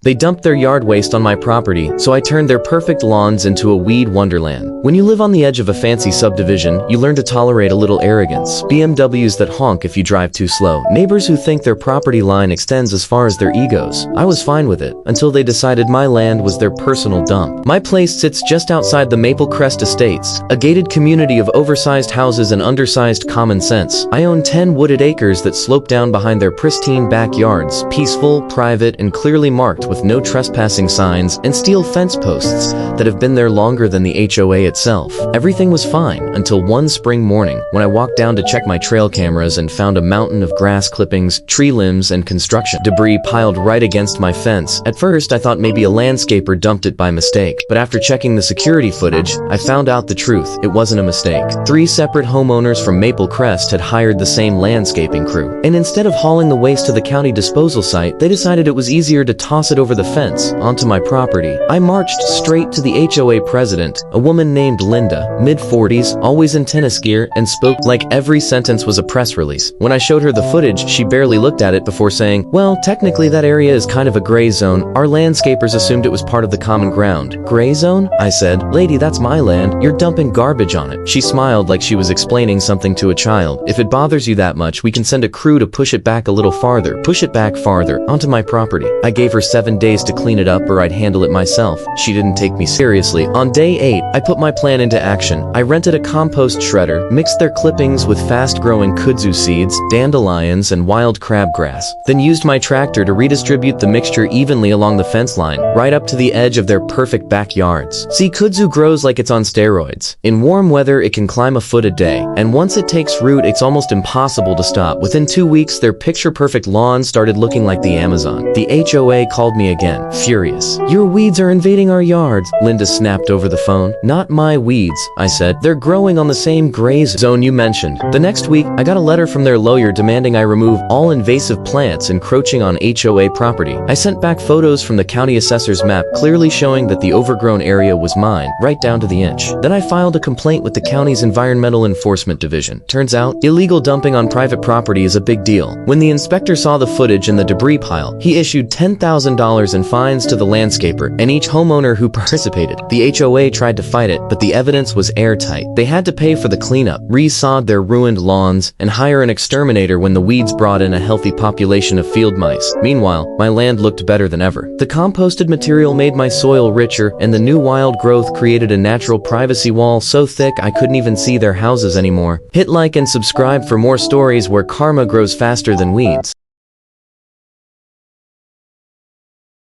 They dumped their yard waste on my property, so I turned their perfect lawns into a weed wonderland. When you live on the edge of a fancy subdivision, you learn to tolerate a little arrogance. BMWs that honk if you drive too slow. Neighbors who think their property line extends as far as their egos. I was fine with it, until they decided my land was their personal dump. My place sits just outside the Maple Crest Estates, a gated community of oversized houses and undersized common sense. I own 10 wooded acres that slope down behind their pristine backyards, peaceful, private, and clearly marked with no trespassing signs and steel fence posts that have been there longer than the HOA itself. Everything was fine until one spring morning when I walked down to check my trail cameras and found a mountain of grass clippings, tree limbs, and construction debris piled right against my fence. At first, I thought maybe a landscaper dumped it by mistake, but after checking the security footage, I found out the truth. It wasn't a mistake. 3 separate homeowners from Maple Crest had hired the same landscaping crew, and instead of hauling the waste to the county disposal site, they decided it was easier to toss it over the fence onto my property. I marched straight to the HOA president, a woman named Linda, mid-40s, always in tennis gear, and spoke like every sentence was a press release. When I showed her the footage, she barely looked at it before saying, "Well, technically that area is kind of a gray zone. Our landscapers assumed it was part of the common ground." "Gray zone?" I said. "Lady, that's my land. You're dumping garbage on it." She smiled like she was explaining something to a child. "If it bothers you that much, we can send a crew to push it back a little farther. Push it back farther, onto my property." I gave her 7 days to clean it up or I'd handle it myself. She didn't take me seriously. On day 8, I put my plan into action. I rented a compost shredder, mixed their clippings with fast-growing kudzu seeds, dandelions, and wild crabgrass, then used my tractor to redistribute the mixture evenly along the fence line, right up to the edge of their perfect backyards. See, kudzu grows like it's on steroids. In warm weather, it can climb a foot a day, and once it takes root, it's almost impossible to stop. Within 2 weeks, their picture-perfect lawn started looking like the Amazon. The HOA called me again, furious. "Your weeds are invading our yards," Linda snapped over the phone. "Not my weeds," I said. "They're growing on the same gray zone you mentioned." The next week, I got a letter from their lawyer demanding I remove all invasive plants encroaching on HOA property. I sent back photos from the county assessor's map clearly showing that the overgrown area was mine, right down to the inch. Then I filed a complaint with the county's Environmental Enforcement Division. Turns out, illegal dumping on private property is a big deal. When the inspector saw the footage and the debris pile, he issued $10,000 in fines to the landscaper and each homeowner who participated. The HOA tried to fight it, but the evidence was airtight. They had to pay for the cleanup, re-sod their ruined lawns, and hire an exterminator when the weeds brought in a healthy population of field mice. Meanwhile, my land looked better than ever. The composted material made my soil richer, and the new wild growth created a natural privacy wall so thick I couldn't even see their houses anymore. Hit like and subscribe for more stories where karma grows faster than weeds.